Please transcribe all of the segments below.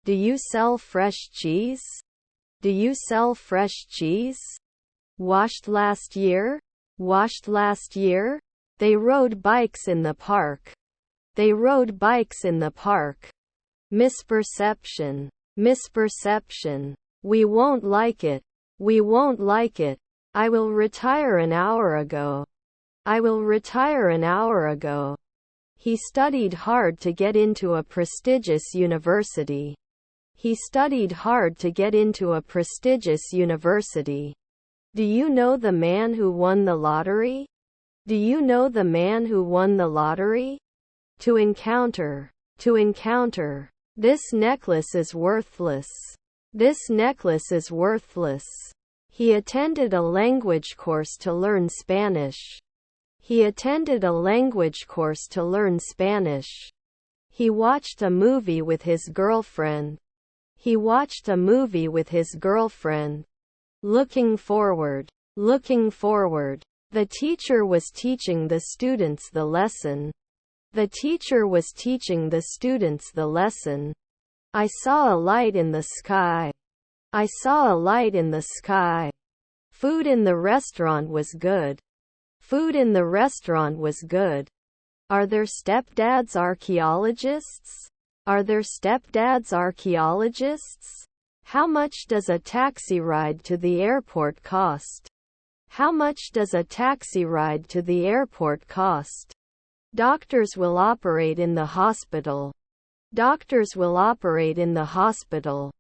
Do you sell fresh cheese? Do you sell fresh cheese? Washed last year? Washed last year? They rode bikes in the park. They rode bikes in the park. Misperception. Misperception. We won't like it. We won't like it. I will retire an hour ago. I will retire an hour ago. He studied hard to get into a prestigious university. He studied hard to get into a prestigious university. Do you know the man who won the lottery? Do you know the man who won the lottery? To encounter. To encounter. This necklace is worthless. This necklace is worthless. He attended a language course to learn Spanish. He attended a language course to learn Spanish. He watched a movie with his girlfriend. He watched a movie with his girlfriend. Looking forward. Looking forward. The teacher was teaching the students the lesson. The teacher was teaching the students the lesson. I saw a light in the sky. I saw a light in the sky. Food in the restaurant was good. Food in the restaurant was good. Are there stepdads archaeologists? Are there stepdads archaeologists? How much does a taxi ride to the airport cost? How much does a taxi ride to the airport cost? Doctors will operate in the hospital. Doctors will operate in the hospital.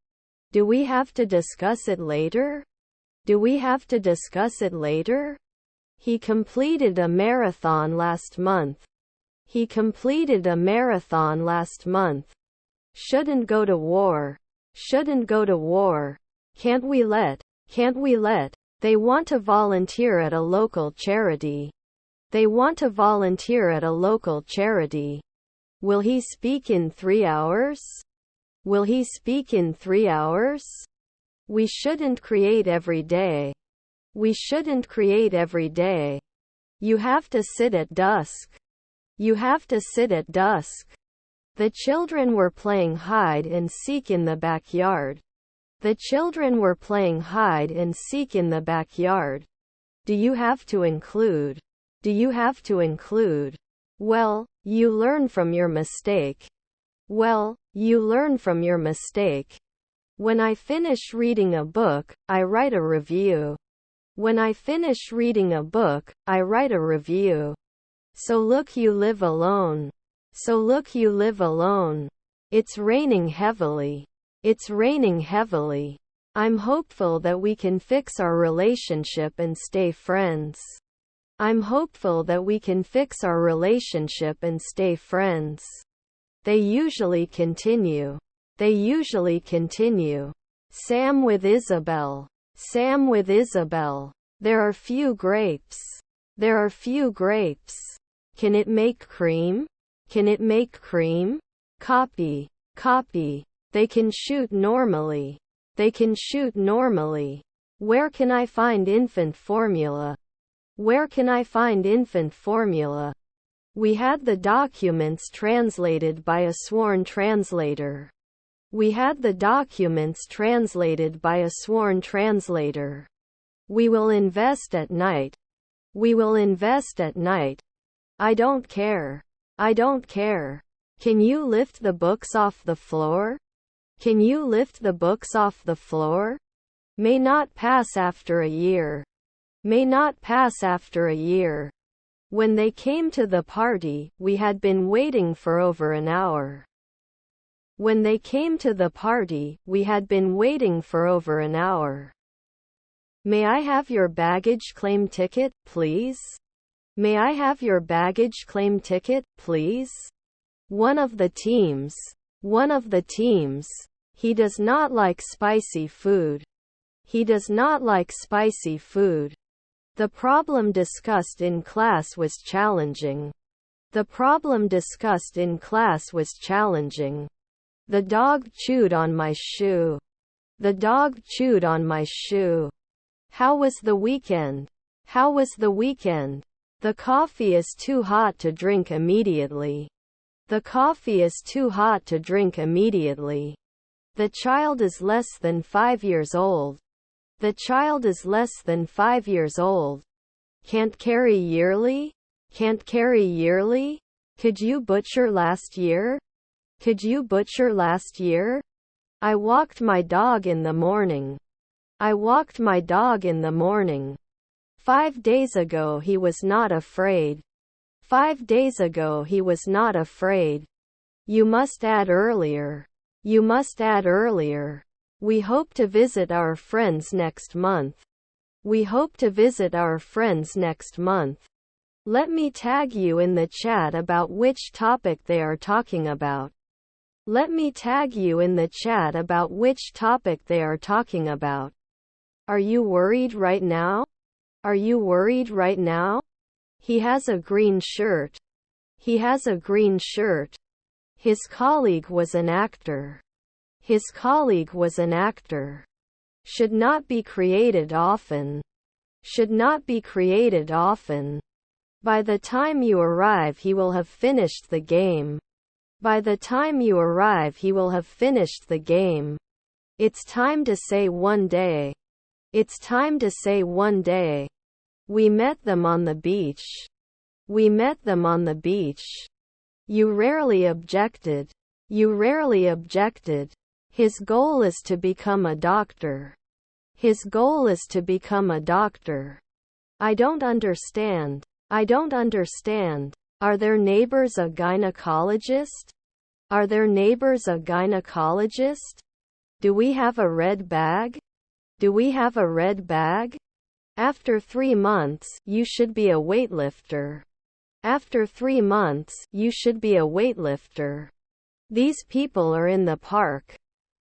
Do we have to discuss it later? Do we have to discuss it later? He completed a marathon last month. He completed a marathon last month. Shouldn't go to war. Shouldn't go to war. Can't we let? Can't we let? They want to volunteer at a local charity. They want to volunteer at a local charity. Will he speak in 3 hours? Will he speak in 3 hours? We shouldn't create every day. We shouldn't create every day. You have to sit at dusk. You have to sit at dusk. The children were playing hide and seek in the backyard. The children were playing hide and seek in the backyard. Do you have to include? Do you have to include? Well, you learn from your mistake. Well, you learn from your mistake. When I finish reading a book, I write a review. When I finish reading a book, I write a review. So look, you live alone. So look, you live alone. It's raining heavily. It's raining heavily. I'm hopeful that we can fix our relationship and stay friends. I'm hopeful that we can fix our relationship and stay friends. They usually continue. They usually continue. Sam with Isabel. Sam with Isabel. There are few grapes. There are few grapes. Can it make cream? Can it make cream? Copy. Copy. They can shoot normally. They can shoot normally. Where can I find infant formula? Where can I find infant formula? We had the documents translated by a sworn translator. We had the documents translated by a sworn translator. We will invest at night. We will invest at night. I don't care. I don't care. Can you lift the books off the floor? Can you lift the books off the floor? May not pass after a year. May not pass after a year. When they came to the party, we had been waiting for over an hour. When they came to the party, we had been waiting for over an hour. May I have your baggage claim ticket, please? May I have your baggage claim ticket, please? One of the teams. He does not like spicy food. He does not like spicy food. The problem discussed in class was challenging. The problem discussed in class was challenging. The dog chewed on my shoe. The dog chewed on my shoe. How was the weekend? How was the weekend? The coffee is too hot to drink immediately. The coffee is too hot to drink immediately. The child is less than 5 years old. The child is less than 5 years old. Can't carry yearly? Can't carry yearly? Could you butcher last year? Could you butcher last year? I walked my dog in the morning. I walked my dog in the morning. 5 days ago he was not afraid. 5 days ago he was not afraid. You must add earlier. You must add earlier. We hope to visit our friends next month. We hope to visit our friends next month. Let me tag you in the chat about which topic they are talking about. Let me tag you in the chat about which topic they are talking about. Are you worried right now? Are you worried right now? He has a green shirt. He has a green shirt. His colleague was an actor. His colleague was an actor. Should not be created often. Should not be created often. By the time you arrive he will have finished the game. By the time you arrive he will have finished the game. It's time to say one day. It's time to say one day. We met them on the beach. We met them on the beach. You rarely objected. You rarely objected. His goal is to become a doctor. His goal is to become a doctor. I don't understand. I don't understand. Are their neighbors a gynecologist? Are their neighbors a gynecologist? Do we have a red bag? Do we have a red bag? After 3 months, you should be a weightlifter. After 3 months, you should be a weightlifter. These people are in the park.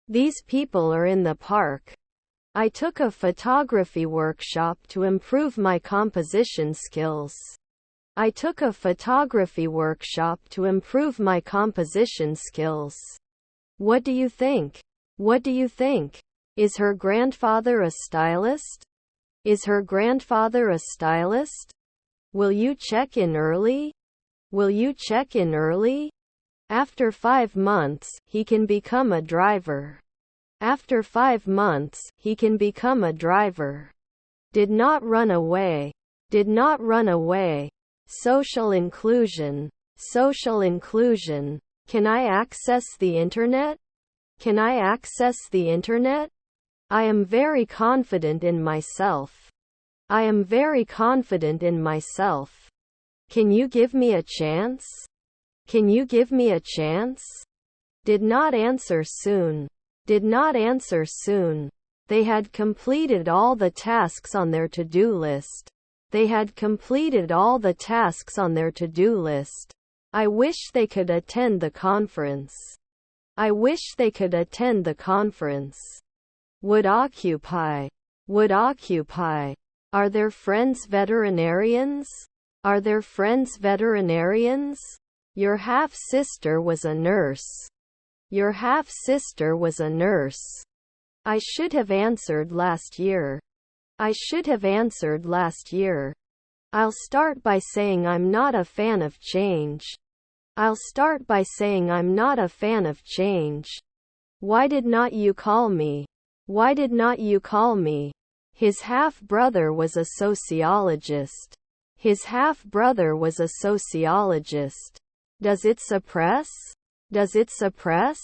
These people are in the park. I took a photography workshop to improve my composition skills. I took a photography workshop to improve my composition skills. What do you think? What do you think? Is her grandfather a stylist? Is her grandfather a stylist? Will you check in early? Will you check in early? After 5 months, he can become a driver. After 5 months, he can become a driver. Did not run away. Did not run away. Social inclusion. Social inclusion. Can I access the internet? Can I access the internet? I am very confident in myself. I am very confident in myself. Can you give me a chance? Can you give me a chance? Did not answer soon. Did not answer soon. They had completed all the tasks on their to-do list. They had completed all the tasks on their to-do list. I wish they could attend the conference. I wish they could attend the conference. Would occupy. Would occupy. Are their friends veterinarians? Are their friends veterinarians? Your half-sister was a nurse. Your half-sister was a nurse. I should have answered last year. I should have answered last year. I'll start by saying I'm not a fan of change. I'll start by saying I'm not a fan of change. Why did not you call me? Why did not you call me? His half-brother was a sociologist. His half-brother was a sociologist. Does it suppress? Does it suppress?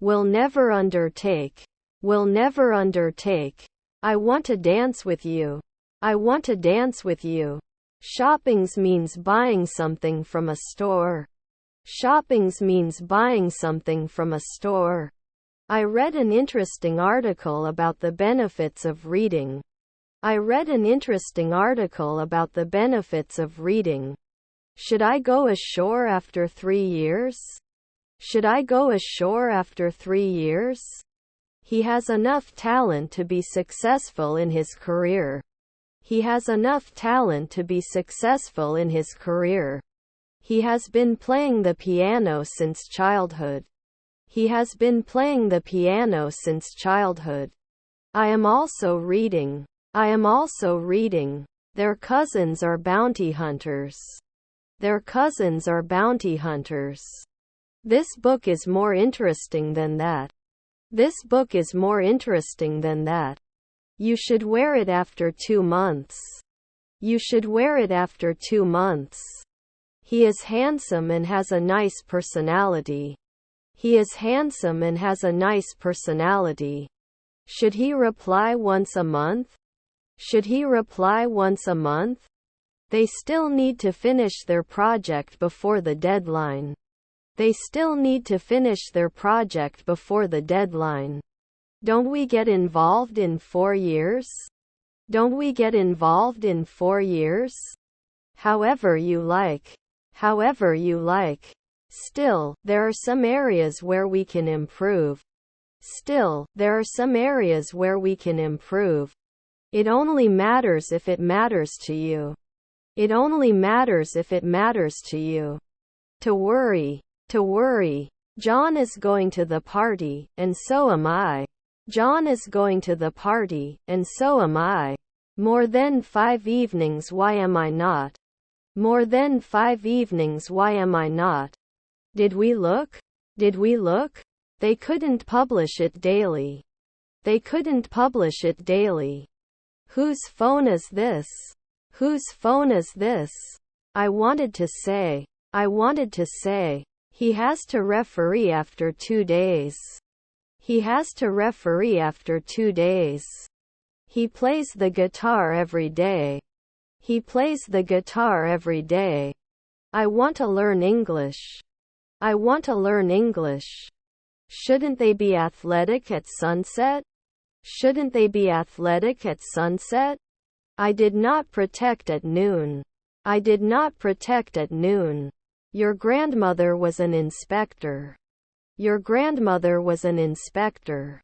Will never undertake. Will never undertake. I want to dance with you. I want to dance with you. Shoppings means buying something from a store. Shoppings means buying something from a store. I read an interesting article about the benefits of reading. I read an interesting article about the benefits of reading. Should I go ashore after 3 years? Should I go ashore after 3 years? He has enough talent to be successful in his career. He has enough talent to be successful in his career. He has been playing the piano since childhood. He has been playing the piano since childhood. I am also reading. I am also reading. Their cousins are bounty hunters. Their cousins are bounty hunters. This book is more interesting than that. This book is more interesting than that. You should wear it after 2 months. You should wear it after 2 months. He is handsome and has a nice personality. He is handsome and has a nice personality. Should he reply once a month? Should he reply once a month? They still need to finish their project before the deadline. They still need to finish their project before the deadline. Don't we get involved in 4 years? Don't we get involved in 4 years? However you like. However you like. Still, there are some areas where we can improve. Still, there are some areas where we can improve. It only matters if it matters to you. It only matters if it matters to you. To worry. To worry. John is going to the party, and so am I. John is going to the party, and so am I. More than 5 evenings, why am I not? More than 5 evenings, why am I not? Did we look? Did we look? They couldn't publish it daily. They couldn't publish it daily. Whose phone is this? Whose phone is this? I wanted to say. He has to referee after 2 days. He has to referee after 2 days. He plays the guitar every day. He plays the guitar every day. I want to learn English. I want to learn English. Shouldn't they be athletic at sunset? Shouldn't they be athletic at sunset? I did not protect at noon. I did not protect at noon. Your grandmother was an inspector. Your grandmother was an inspector.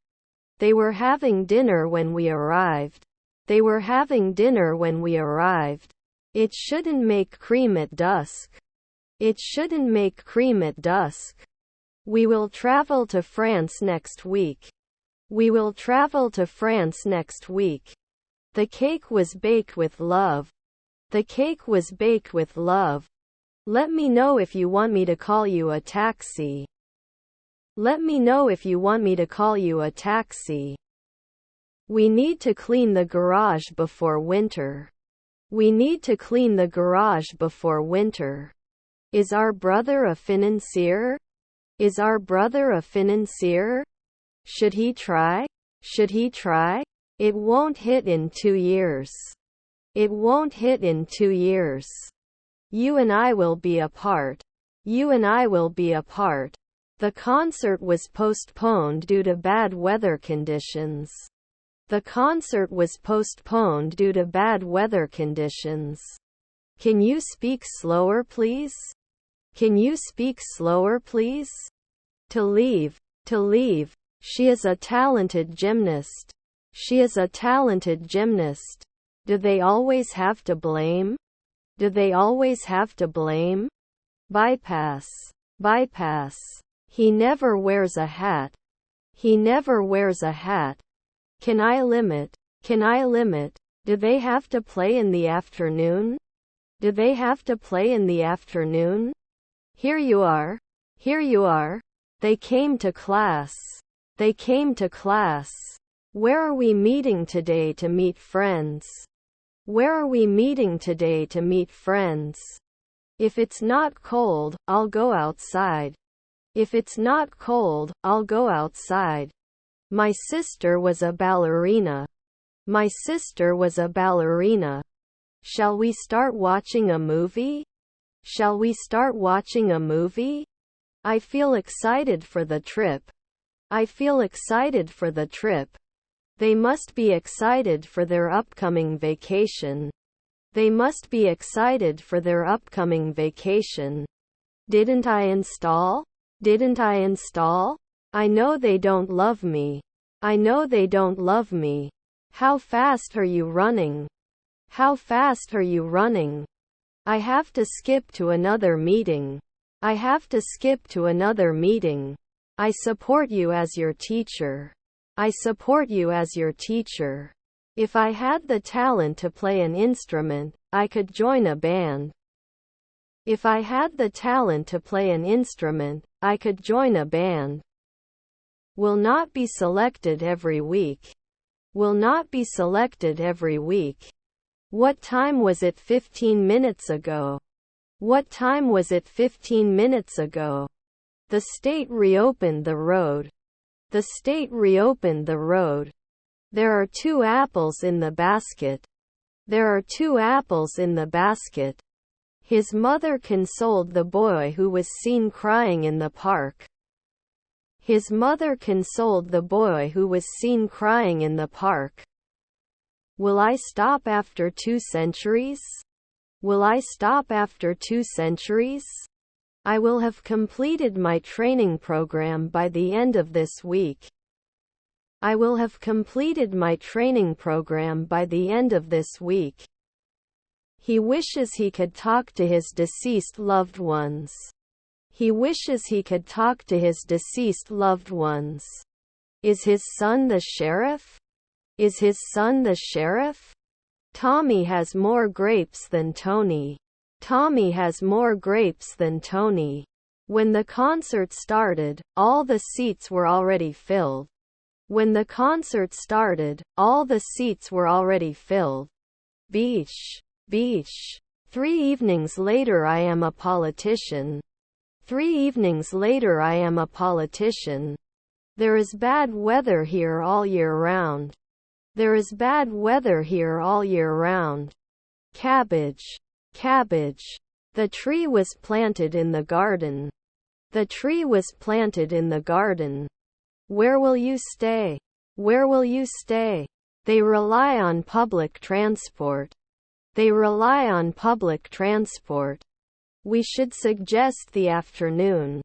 They were having dinner when we arrived. They were having dinner when we arrived. It shouldn't make cream at dusk. It shouldn't make cream at dusk. We will travel to France next week. We will travel to France next week. The cake was baked with love. The cake was baked with love. Let me know if you want me to call you a taxi. Let me know if you want me to call you a taxi. We need to clean the garage before winter. We need to clean the garage before winter. Is our brother a financier? Is our brother a financier? Should he try? Should he try? It won't hit in 2 years. It won't hit in 2 years. You and I will be apart. You and I will be apart. The concert was postponed due to bad weather conditions. The concert was postponed due to bad weather conditions. Can you speak slower, please? Can you speak slower, please? To leave. To leave. She is a talented gymnast. She is a talented gymnast. Do they always have to blame? Do they always have to blame? Bypass. Bypass. He never wears a hat. He never wears a hat. Can I limit? Can I limit? Do they have to play in the afternoon? Do they have to play in the afternoon? Here you are. Here you are. They came to class. They came to class. Where are we meeting today to meet friends? Where are we meeting today to meet friends? If it's not cold, I'll go outside. If it's not cold, I'll go outside. My sister was a ballerina. My sister was a ballerina. Shall we start watching a movie? Shall we start watching a movie? I feel excited for the trip. I feel excited for the trip. They must be excited for their upcoming vacation. They must be excited for their upcoming vacation. Didn't I install? Didn't I install? I know they don't love me. I know they don't love me. How fast are you running? How fast are you running? I have to skip to another meeting. I have to skip to another meeting. I support you as your teacher. I support you as your teacher. If I had the talent to play an instrument, I could join a band. If I had the talent to play an instrument, I could join a band. will not be selected every week, will not be selected every week. What time was it 15 minutes ago? What time was it 15 minutes ago? The state reopened the road. The state reopened the road. There are 2 apples in the basket. There are 2 apples in the basket. His mother consoled the boy who was seen crying in the park. His mother consoled the boy who was seen crying in the park. Will I stop after 2 centuries? Will I stop after 2 centuries? I will have completed my training program by the end of this week. I will have completed my training program by the end of this week. He wishes he could talk to his deceased loved ones. He wishes he could talk to his deceased loved ones. Is his son the sheriff? Is his son the sheriff? Tommy has more grapes than Tony. Tommy has more grapes than Tony. When the concert started, all the seats were already filled. When the concert started, all the seats were already filled. Beach. Beach. 3 evenings later I am a politician. 3 evenings later I am a politician. There is bad weather here all year round. There is bad weather here all year round. Cabbage. Cabbage. The tree was planted in the garden. The tree was planted in the garden. Where will you stay? Where will you stay? They rely on public transport. They rely on public transport. We should suggest the afternoon.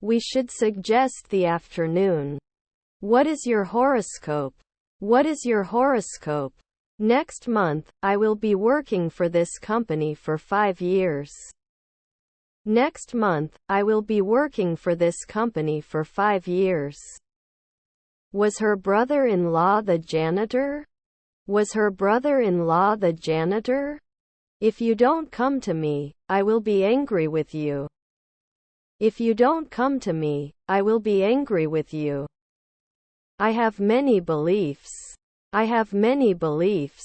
We should suggest the afternoon. What is your horoscope? What is your horoscope? Next month, I will be working for this company for 5 years. Next month, I will be working for this company for 5 years. Was her brother-in-law the janitor? Was her brother-in-law the janitor? If you don't come to me, I will be angry with you. If you don't come to me, I will be angry with you. I have many beliefs. I have many beliefs.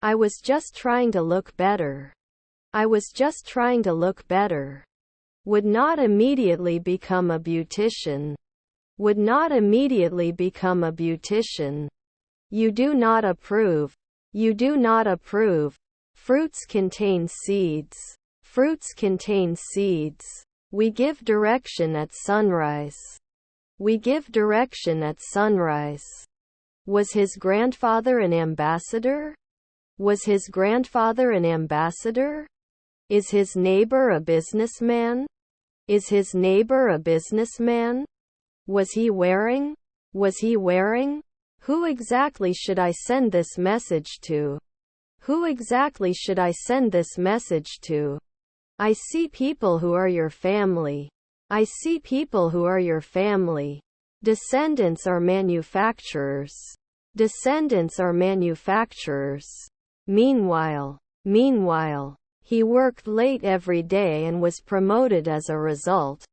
I was just trying to look better. I was just trying to look better. Would not immediately become a beautician. Would not immediately become a beautician. You do not approve. You do not approve. Fruits contain seeds. Fruits contain seeds. We give direction at sunrise. We give direction at sunrise. Was his grandfather an ambassador? Was his grandfather an ambassador? Is his neighbor a businessman? Is his neighbor a businessman? Was he wearing? Was he wearing? Who exactly should I send this message to? Who exactly should I send this message to? I see people who are your family. I see people who are your family. Descendants are manufacturers. Descendants are manufacturers. Meanwhile, he worked late every day and was promoted as a result.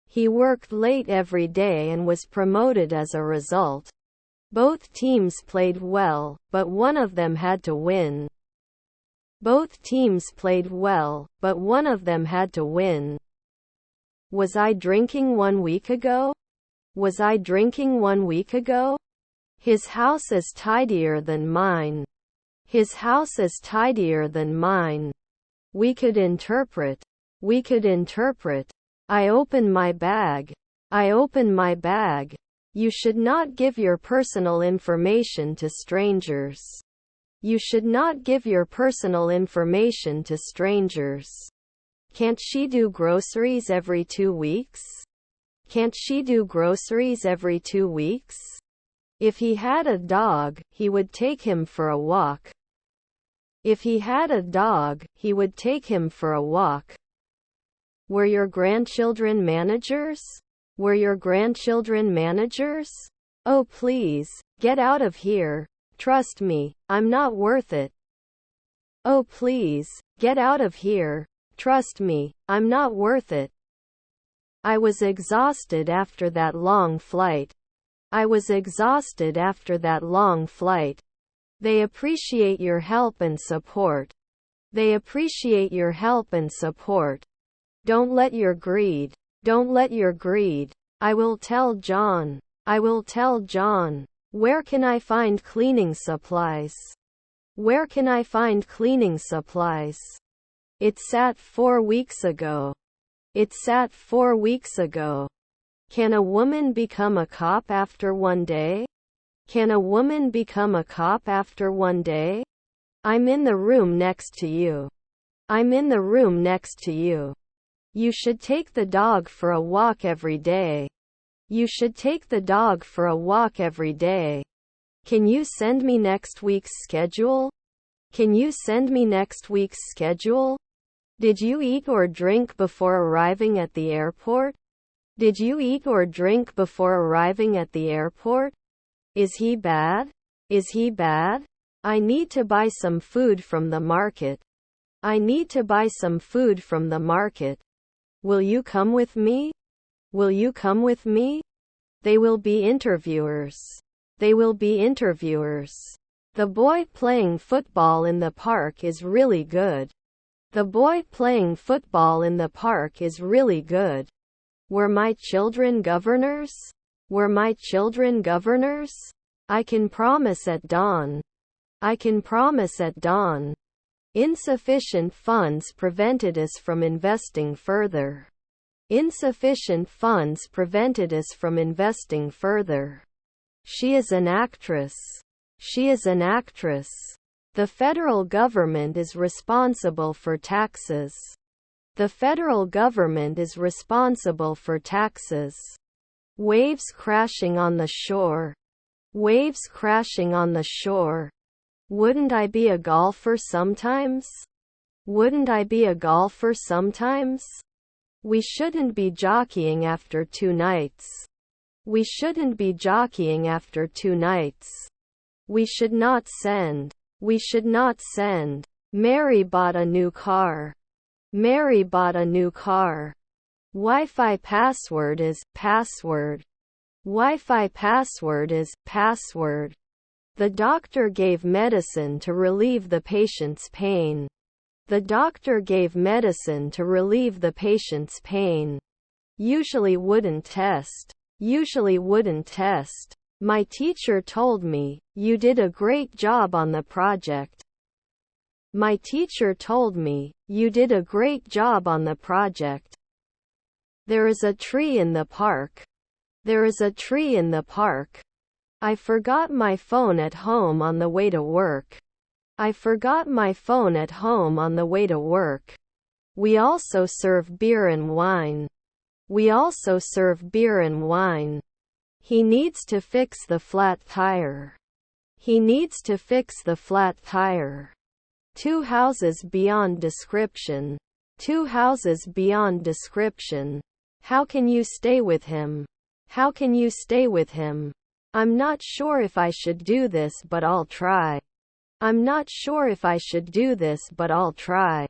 He worked late every day and was promoted as a result. Both teams played well, but one of them had to win. Both teams played well, but one of them had to win. Was I drinking 1 week ago? Was I drinking 1 week ago? His house is tidier than mine. His house is tidier than mine. We could interpret. We could interpret. I open my bag. I open my bag. You should not give your personal information to strangers. You should not give your personal information to strangers. Can't she do groceries every 2 weeks? Can't she do groceries every 2 weeks? If he had a dog, he would take him for a walk. If he had a dog, he would take him for a walk. Were your grandchildren managers? Were your grandchildren managers? Oh please, get out of here. Trust me, I'm not worth it. Oh please, get out of here. Trust me, I'm not worth it. I was exhausted after that long flight. I was exhausted after that long flight. They appreciate your help and support. They appreciate your help and support. Don't let your greed. Don't let your greed. I will tell John. I will tell John. Where can I find cleaning supplies? Where can I find cleaning supplies? It sat 4 weeks ago. It sat 4 weeks ago. Can a woman become a cop after one day? Can a woman become a cop after one day? I'm in the room next to you. I'm in the room next to you. You should take the dog for a walk every day. You should take the dog for a walk every day. Can you send me next week's schedule? Can you send me next week's schedule? Did you eat or drink before arriving at the airport? Did you eat or drink before arriving at the airport? Is he bad? Is he bad? I need to buy some food from the market. I need to buy some food from the market. Will you come with me? Will you come with me? They will be interviewers. They will be interviewers. The boy playing football in the park is really good. The boy playing football in the park is really good. Were my children governors? Were my children governors? I can promise at dawn. I can promise at dawn. Insufficient funds prevented us from investing further. Insufficient funds prevented us from investing further. She is an actress. She is an actress. The federal government is responsible for taxes. The federal government is responsible for taxes. Waves crashing on the shore. Waves crashing on the shore. Wouldn't I be a golfer sometimes? Wouldn't I be a golfer sometimes? We shouldn't be jockeying after 2 nights. We shouldn't be jockeying after 2 nights. We should not send. We should not send. Mary bought a new car. Mary bought a new car. Wi-Fi password is password. Wi-Fi password is password. The doctor gave medicine to relieve the patient's pain. The doctor gave medicine to relieve the patient's pain. Usually wouldn't test. Usually wouldn't test. My teacher told me, you did a great job on the project. My teacher told me, you did a great job on the project. There is a tree in the park. There is a tree in the park. I forgot my phone at home on the way to work. I forgot my phone at home on the way to work. We also serve beer and wine. We also serve beer and wine. He needs to fix the flat tire. He needs to fix the flat tire. 2 houses beyond description. 2 houses beyond description. How can you stay with him? How can you stay with him? I'm not sure if I should do this, but I'll try. I'm not sure if I should do this, but I'll try.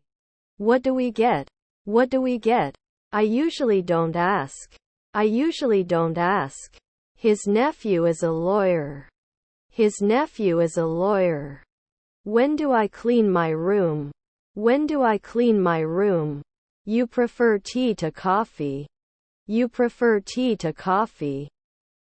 What do we get? What do we get? I usually don't ask. I usually don't ask. His nephew is a lawyer. His nephew is a lawyer. When do I clean my room? When do I clean my room? You prefer tea to coffee. You prefer tea to coffee.